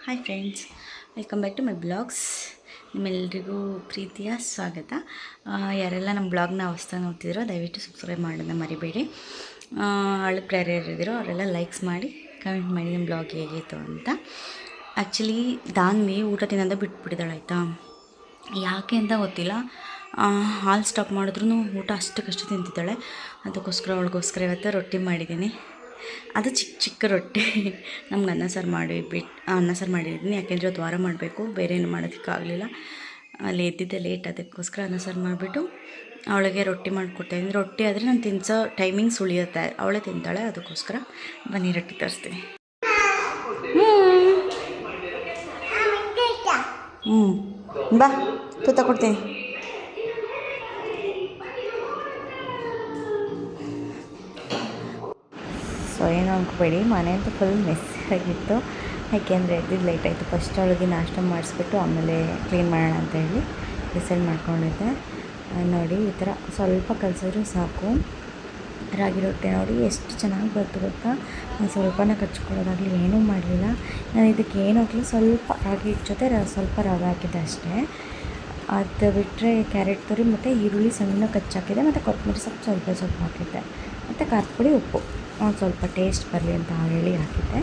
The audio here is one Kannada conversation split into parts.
Hi friends, welcome back to my blogs. ನಿಮ್ಮೆಲ್ಲರಿಗೂ ಪ್ರೀತಿಯ ಸ್ವಾಗತ. ಯಾರೆಲ್ಲ ನಮ್ಮ ಬ್ಲಾಗ್ನ ಹೊಸ್ದಾಗಿ ನೋಡ್ತಿದ್ದೀರೋ ದಯವಿಟ್ಟು ಸಬ್ಸ್ಕ್ರೈಬ್ ಮಾಡೋದನ್ನ ಮರಿಬೇಡಿ. ಹಳಬ್ರು ಯಾರ್ಯಾರಿದ್ದೀರೋ ಅವರೆಲ್ಲ ಲೈಕ್ಸ್ ಮಾಡಿ ಕಮೆಂಟ್ ಮಾಡಿ ನಿಮ್ಮ ಬ್ಲಾಗ್ ಹೇಗಿತ್ತು ಅಂತ. ಆ್ಯಕ್ಚುಲಿ ದಾನ್ವಿ ಊಟ ತಿನ್ನೋದೇ ಬಿಟ್ಬಿಟ್ಟಿದ್ದಾಳೆ ಆಯಿತಾ. ಯಾಕೆ ಅಂತ ಗೊತ್ತಿಲ್ಲ. ಹಾಲು ಸ್ಟಾಪ್ ಮಾಡಿದ್ರೂ ಊಟ ಅಷ್ಟಕ್ಕಷ್ಟು ತಿಂತಿದ್ದಾಳೆ. ಅದಕ್ಕೋಸ್ಕರ ಅವಳಿಗೋಸ್ಕರ ಇವತ್ತು ರೊಟ್ಟಿ ಮಾಡಿದ್ದೀನಿ. ಅದು ಚಿಕ್ಕ ಚಿಕ್ಕ ರೊಟ್ಟಿ. ನಮ್ಗೆ ಅನ್ನ ಸಾರು ಮಾಡಿದ್ದೀನಿ. ಯಾಕೆಂದರೆ ಅದು ವಾರ ಮಾಡಬೇಕು, ಬೇರೆ ಏನು ಮಾಡೋದಕ್ಕಾಗಲಿಲ್ಲ. ಅಲ್ಲಿ ಎದ್ದಿದ್ದೆ ಲೇಟ್, ಅದಕ್ಕೋಸ್ಕರ ಅನ್ನ ಸಾರು ಮಾಡಿಬಿಟ್ಟು ಅವಳಿಗೆ ರೊಟ್ಟಿ ಮಾಡಿಕೊಡ್ತಾಯಿದ್ದೀನಿ. ರೊಟ್ಟಿ ಆದರೆ ನಾನು ತಿನ್ನಿಸೋ ಟೈಮಿಂಗ್ಸ್ ಉಳಿಯುತ್ತೆ, ಅವಳೇ ತಿಂತಾಳೆ. ಅದಕ್ಕೋಸ್ಕರ ಬನ್ನಿ ರೊಟ್ಟಿ ತರಿಸ್ತೀನಿ. ಬಾ ತೂತ ಕೊಡ್ತೀನಿ. ಸೊ ಏನೋ ಅಂದ್ಕೋಬೇಡಿ, ಮನೆ ಅಂತೂ ಫುಲ್ ಮೆಸ್ಸಿ ಆಗಿತ್ತು. ಯಾಕೆಂದರೆ ಎದ್ದಿದ್ದು ಲೇಟ್ ಆಯಿತು. ಫಸ್ಟ್ ಅವಳಿಗೆ ನಾಷ್ಟ ಮಾಡಿಸ್ಬಿಟ್ಟು ಆಮೇಲೆ ಕ್ಲೀನ್ ಮಾಡೋಣ ಅಂತ ಹೇಳಿ ಡಿಸೈಡ್ ಮಾಡ್ಕೊಂಡಿದ್ದೆ. ನೋಡಿ ಈ ಥರ ಸ್ವಲ್ಪ ಕಲಿಸಿದ್ರು ಸಾಕು. ರಾಗಿ ರೊಟ್ಟಿ ನೋಡಿ ಎಷ್ಟು ಚೆನ್ನಾಗಿ ಬರ್ತು ಗೊತ್ತಾ. ನಾನು ಸ್ವಲ್ಪನ ಕಚ್ಕೊಳ್ಳೋದಾಗಲಿ ಏನೂ ಮಾಡಲಿಲ್ಲ. ನಾನು ಇದಕ್ಕೆ ಏನು ಹಾಕಲಿ, ಸ್ವಲ್ಪ ರಾಗಿ ಹಿಟ್ಟು ಜೊತೆ ಸ್ವಲ್ಪ ರವೆ ಹಾಕಿದ್ದೆ ಅಷ್ಟೇ. ಅದು ಬಿಟ್ಟರೆ ಕ್ಯಾರೆಟ್ ತುರಿ ಮತ್ತು ಈರುಳ್ಳಿ ಸಣ್ಣ ಕಚ್ಚಾಕಿದ್ದೆ, ಮತ್ತು ಕೊತ್ತಂಬರಿ ಸ್ವಲ್ಪ ಹಾಕಿದ್ದೆ, ಮತ್ತು ಖಾರದ ಪುಡಿ, ಉಪ್ಪು ಒಂದು ಸ್ವಲ್ಪ ಟೇಸ್ಟ್ ಬರಲಿ ಅಂತ ಹೇಳಿ ಹಾಕಿದ್ದೆ.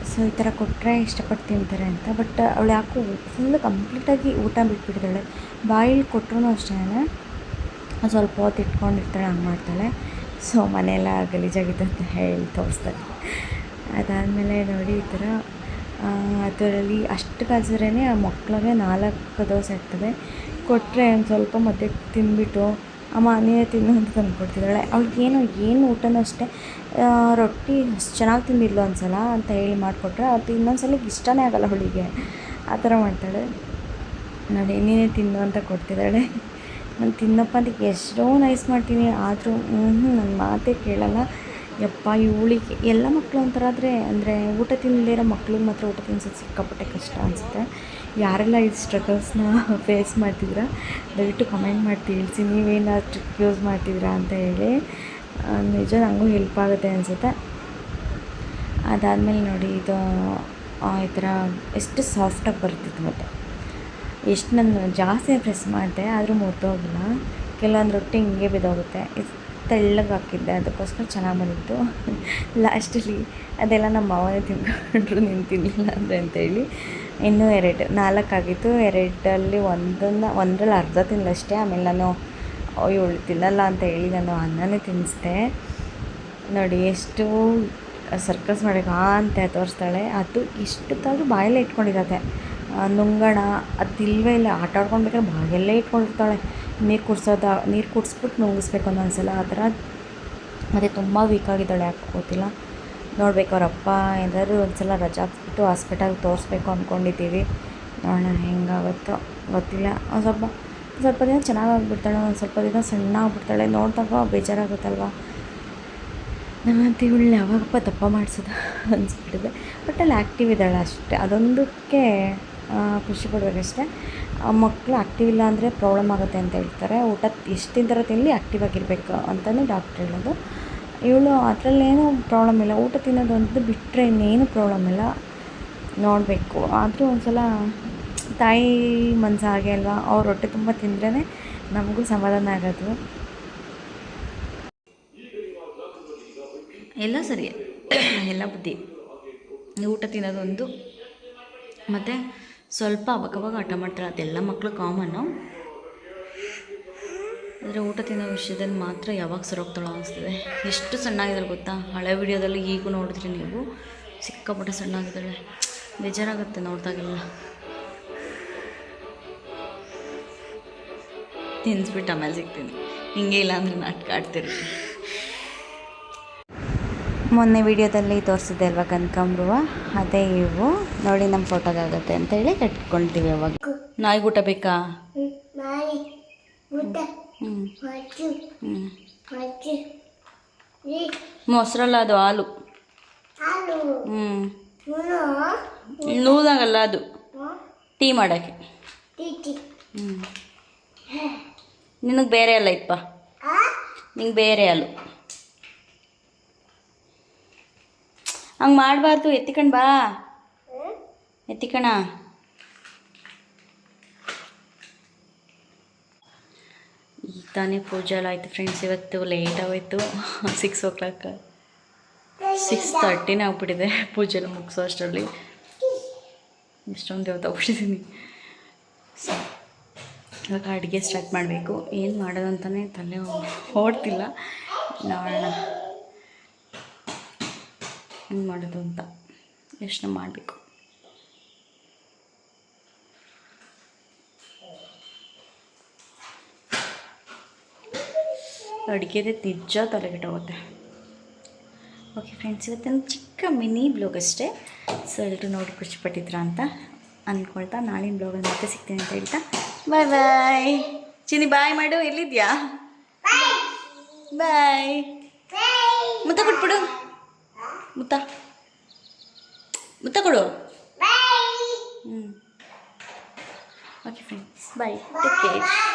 ಸೊ ಈ ಥರ ಕೊಟ್ಟರೆ ಇಷ್ಟಪಟ್ಟು ತಿಂತಾರೆ ಅಂತ. ಬಟ್ ಅವಳು ಯಾಕೋ ಫುಲ್ಲು ಕಂಪ್ಲೀಟಾಗಿ ಊಟ ಬಿಟ್ಬಿಟ್ಟಿದ್ದಾಳೆ. ಬಾಯಲ್ಲಿ ಕೊಟ್ಟರು ಅಷ್ಟೇ ಸ್ವಲ್ಪ ಹೊತ್ತು ಇಟ್ಕೊಂಡಿರ್ತಾಳೆ, ಹಂಗೆ ಮಾಡ್ತಾಳೆ. ಸೊ ಮನೆಯೆಲ್ಲ ಗಲೀಜಾಗಿತ್ತು ಅಂತ ಹೇಳಿ ತೋರಿಸ್ತಾರೆ. ಅದಾದಮೇಲೆ ನೋಡಿ ಈ ಥರ ಅದರಲ್ಲಿ ಅಷ್ಟು ಕಲಿಸಿದ್ರೇ ಆ ಮಕ್ಕಳಿಗೆ 4 ದೋಸೆ ಆಗ್ತದೆ. ಕೊಟ್ಟರೆ ಒಂದು ಸ್ವಲ್ಪ ಮಧ್ಯೆ ತಿಂದ್ಬಿಟ್ಟು ಅಮ್ಮ ನೀವೇ ತಿನ್ನು ಅಂತ ತಂದುಕೊಡ್ತಿದ್ದಾಳೆ. ಅವ್ಳಿಗೇನು ಊಟನೂ ಅಷ್ಟೇ, ರೊಟ್ಟಿ ಅಷ್ಟು ಚೆನ್ನಾಗಿ ತಿಂದಿಲ್ಲ ಒಂದ್ಸಲ ಅಂತ ಹೇಳಿ ಮಾಡಿಕೊಟ್ರೆ ಅದು ಇನ್ನೊಂದ್ಸಲ ಇಷ್ಟನೇ ಆಗೋಲ್ಲ ಅವಳಿಗೆ. ಆ ಥರ ಮಾಡ್ತಾಳೆ. ನೋಡಿ ನೀನೇ ತಿನ್ನು ಅಂತ ಕೊಡ್ತಿದ್ದಾಳೆ. ನಾನು ತಿನ್ನಪ್ಪ ಅಂತ ಎಷ್ಟೋ ನೈಸ್ ಮಾಡ್ತೀನಿ, ಆದರೂ ನನ್ನ ಮಾತೇ ಕೇಳಲ್ಲ. ಯಪ್ಪ ಇವಳಿಗೆ ಎಲ್ಲ ಮಕ್ಕಳು ಒಂಥರ ಅಂದರೆ ಊಟ ತಿನ್ನಲಿರೋ ಮಕ್ಳಿಗೆ ಮಾತ್ರ ಊಟ ತಿನ್ಸೋದು ಸಿಕ್ಕಾಪಟ್ಟೆ ಕಷ್ಟ ಅನಿಸುತ್ತೆ. ಯಾರೆಲ್ಲ ಈ ಸ್ಟ್ರಗಲ್ಸ್ನ ಫೇಸ್ ಮಾಡ್ತಿದ್ದೀರಾ ದಯವಿಟ್ಟು ಕಮೆಂಟ್ ಮಾಡಿ ತಿಳಿಸಿ, ನೀವೇನಾದ್ರು ಟ್ರಿಕ್ ಯೂಸ್ ಮಾಡ್ತಿದ್ದೀರಾ ಅಂತ ಹೇಳಿ. ನಿಜ ನನಗೂ ಹೆಲ್ಪ್ ಆಗುತ್ತೆ ಅನಿಸುತ್ತೆ. ಅದಾದಮೇಲೆ ನೋಡಿ ಇದು ಈ ಥರ ಎಷ್ಟು ಸಾಫ್ಟಾಗಿ ಬರ್ತಿತ್ತು. ಮತ್ತು ಎಷ್ಟು ನಾನು ಜಾಸ್ತಿ ಪ್ರೆಸ್ ಮಾಡಿದೆ ಆದರೂ ಮುರಿದೋಗಿಲ್ಲ. ಕೆಲವೊಂದು ರೊಟ್ಟಿ ಹಿಂಗೆ ಬಿದ್ದೋಗುತ್ತೆ. ತೆಳ್ಳಗೆ ಹಾಕಿದ್ದೆ, ಅದಕ್ಕೋಸ್ಕರ ಚೆನ್ನಾಗಿ ಬಂದಿತ್ತು. ಲಾಸ್ಟಲ್ಲಿ ಅದೆಲ್ಲ ನಮ್ಮ ಮಾವನೇ ತಿನ್ಕೊಂಡ್ರು, ನೀನು ತಿನ್ನಲಿಲ್ಲ ಅಂದರೆ ಅಂತೇಳಿ. ಇನ್ನೂ 4 ಆಗಿತ್ತು. 2ರಲ್ಲಿ ಒಂದರಲ್ಲಿ ಅರ್ಧ ತಿಂದಷ್ಟೇ. ಆಮೇಲೆ ನಾನು ಇವಳು ತಿನ್ನಲ್ಲ ಅಂತ ಹೇಳಿ ನಾನು ಅನ್ನನೇ ತಿನ್ನಿಸ್ದೆ. ನೋಡಿ ಎಷ್ಟು ಸರ್ಕಸ್ ಮಾಡೋಕೆ ಅಂತ ತೋರಿಸ್ತಾಳೆ. ಅದು ಇಷ್ಟೊತ್ತಾದರೂ ಬಾಯಲ್ಲೇ ಇಟ್ಕೊಂಡಿರತ್ತೆ. ನುಂಗೋಣ ಅದಿಲ್ವೇ ಇಲ್ಲ. ಆಟ ಆಡ್ಕೊಳ್ಬೇಕಾದ್ರೆ ಬಾಯಲ್ಲೇ ಇಟ್ಕೊಂಡಿರ್ತಾಳೆ. ನೀರು ಕುಡಿಸ್ಬಿಟ್ಟು ನುಂಗಿಸ್ಬೇಕು ಒಂದೊಂದ್ಸಲ ಆ ಥರ. ಮತ್ತು ತುಂಬ ವೀಕ್ ಆಗಿದ್ದಾಳೆ, ಯಾಕೆ ಗೊತ್ತಿಲ್ಲ. ನೋಡ್ಬೇಕು ಅವರಪ್ಪ ಏನಾದರೂ ಒಂದ್ಸಲ ರಜಾ ಹಾಕ್ಬಿಟ್ಟು ಹಾಸ್ಪಿಟಲ್ಗೆ ತೋರಿಸ್ಬೇಕು ಅಂದ್ಕೊಂಡಿದ್ದೀವಿ. ನೋಡೋಣ ಹೆಂಗಾಗುತ್ತೋ ಗೊತ್ತಿಲ್ಲ. ಸ್ವಲ್ಪ ದಿನ ಚೆನ್ನಾಗಾಗ್ಬಿಡ್ತಾಳೆ, ಒಂದು ಸ್ವಲ್ಪ ದಿನ ಸಣ್ಣ ಆಗಿಬಿಡ್ತಾಳೆ. ನೋಡಿದಾಗ ಬೇಜಾರಾಗುತ್ತಲ್ವ. ನಮ್ಮಂತ ಇವಳು ಯಾವಾಗಪ್ಪ ದಪ್ಪ ಮಾಡಿಸೋದು ಅನಿಸ್ಬಿಟ್ಟಿದೆ. ಬಟ್ ಅಲ್ಲಿ ಆ್ಯಕ್ಟಿವ್ ಇದ್ದಾಳೆ ಅಷ್ಟೇ, ಅದೊಂದಕ್ಕೆ ಖುಷಿ ಪಡಬೇಕಷ್ಟೆ. ಮಕ್ಕಳು ಆ್ಯಕ್ಟಿವ್ ಇಲ್ಲ ಅಂದರೆ ಪ್ರಾಬ್ಲಮ್ ಆಗುತ್ತೆ ಅಂತ ಹೇಳ್ತಾರೆ. ಊಟ ಎಷ್ಟು ತಿಂತಾರೋ ತಿನ್ನಲಿ, ಆ್ಯಕ್ಟಿವ್ ಆಗಿರಬೇಕು ಅಂತಲೇ ಡಾಕ್ಟ್ರ್ ಹೇಳೋದು. ಇವಳು ಅದರಲ್ಲೇನೂ ಪ್ರಾಬ್ಲಮ್ ಇಲ್ಲ, ಊಟ ತಿನ್ನೋದು ಅಂತ ಬಿಟ್ಟರೆ ಇನ್ನೇನು ಪ್ರಾಬ್ಲಮ್ ಇಲ್ಲ. ನೋಡಬೇಕು. ಆದರೂ ಒಂದು ಸಲ ತಾಯಿ ಮನಸ್ಸು ಹಾಗೆ ಅಲ್ವಾ, ಅವ್ರ ಹೊಟ್ಟೆ ತುಂಬ ತಿಂದ್ರೇ ನಮಗೂ ಸಮಾಧಾನ ಆಗೋದು. ಎಲ್ಲ ಸರಿ, ಎಲ್ಲ ಬುದ್ಧಿ. ಊಟ ತಿನ್ನೋದೊಂದು, ಮತ್ತು ಸ್ವಲ್ಪ ಅವಾಗ ಆಟ ಮಾಡ್ತಾಳೆ. ಅದೆಲ್ಲ ಮಕ್ಕಳು ಕಾಮನ್ನು. ಆದರೆ ಊಟ ತಿನ್ನೋ ವಿಷಯದಲ್ಲಿ ಮಾತ್ರ ಯಾವಾಗ ಸರೋಗ್ತಾಳೋ ಅನಿಸ್ತದೆ. ಎಷ್ಟು ಸಣ್ಣಾಗಿದ್ದಾಳೆ ಗೊತ್ತಾ. ಹಳೆ ವಿಡಿಯೋದಲ್ಲಿ ಈಗೂ ನೋಡಿದ್ರಿ ನೀವು, ಸಿಕ್ಕಾಪಟ್ಟೆ ಸಣ್ಣಾಗಿದ್ದಾಳೆ. ಬೇಜಾರಾಗುತ್ತೆ ನೋಡಿದಾಗೆಲ್ಲ. ತಿನ್ನಿಸ್ಬಿಟ್ಟು ಆಮೇಲೆ ಸಿಗ್ತೀನಿ. ಹಿಂಗೆ ಇಲ್ಲ ಅಂದರೆ ನಾಟಕ ಆಡ್ತಿರ್ತೀನಿ. ಮೊನ್ನೆ ವೀಡಿಯೋದಲ್ಲಿ ತೋರಿಸಿದ್ದೆ ಅಲ್ವಾ ಕನಕಾಂಬ್ರುವ, ಅದೇ ಇವು ನೋಡಿ. ನಮ್ಮ ಫೋಟೋದಾಗುತ್ತೆ ಅಂತೇಳಿ ಕಟ್ಕೊಳ್ತೀವಿ. ಅವಾಗ ನಾಯಿಗೆ ಊಟ ಬೇಕಾ? ಮೊಸರಲ್ಲ, ಅದು ಹಾಲು. ನೂದಾಗಲ್ಲ, ಅದು ಟೀ ಮಾಡೋಕ್ಕೆ. ನಿನಗೆ ಬೇರೆ ಅಲ್ಲ ಇಪ್ಪ, ನಿಂಗೆ ಬೇರೆ ಹಾಲು. ಹಂಗೆ ಮಾಡಬಾರ್ದು, ಎತ್ತಿಕೊಂಡು ಬಾ. ಎತ್ತಿಕಣ. ಈಗ ತಾನೇ ಪೂಜೆ ಎಲ್ಲ ಆಯಿತು ಫ್ರೆಂಡ್ಸ್. ಇವತ್ತು ಲೇಟ್ ಆಗೋಯ್ತು. 6 o'clock 6:30 ಆಗ್ಬಿಟ್ಟಿದೆ ಪೂಜೆ ಎಲ್ಲ ಮುಗಿಸೋ ಅಷ್ಟರಲ್ಲಿ. ಎಷ್ಟೊಂದು ಹೊತ್ತೋಗ್ಬಿಟ್ಟಿದ್ದೀನಿ. ಸೊ ಇವಾಗ ಅಡುಗೆ ಸ್ಟಾರ್ಟ್ ಮಾಡಬೇಕು. ಏನು ಮಾಡೋದು ಅಂತಲೇ ತಲೆ ಓಡ್ತಿಲ್ಲ. ನೋಡೋಣ ಏನು ಮಾಡೋದು ಅಂತ ಯೋಚನೆ ಮಾಡಬೇಕು. ಅಡುಗೆದೇ ನಿಜ ತಲೆಗೆಟ್ಟೋಗುತ್ತೆ. ಓಕೆ ಫ್ರೆಂಡ್ಸ್, ಇವತ್ತೊಂದು ಚಿಕ್ಕ ಮಿನಿ ಬ್ಲಾಗ್ ಅಷ್ಟೇ. ಸೊ ಎಲ್ಲರೂ ನೋಡಿ ಖುಷಿಪಟ್ಟಿದ್ರ ಅಂತ ಅಂದ್ಕೊಳ್ತಾ ನಾಳಿನ ಬ್ಲಾಗಲ್ಲಿ ಮತ್ತೆ ಸಿಗ್ತೀನಿ ಅಂತ ಹೇಳ್ತಾ ಬಾಯ್ ಬಾಯ್. ಚಿನ್ನಿ ಬಾಯ್ ಮಾಡು. ಎಲ್ಲಿದ್ಯಾ? ಬಾಯ್. ಮುತ್ತ ಕೊಟ್ಬಿಡು. ಮುತ್ತ ಕೊಡು. Okay friends, bye. Take care.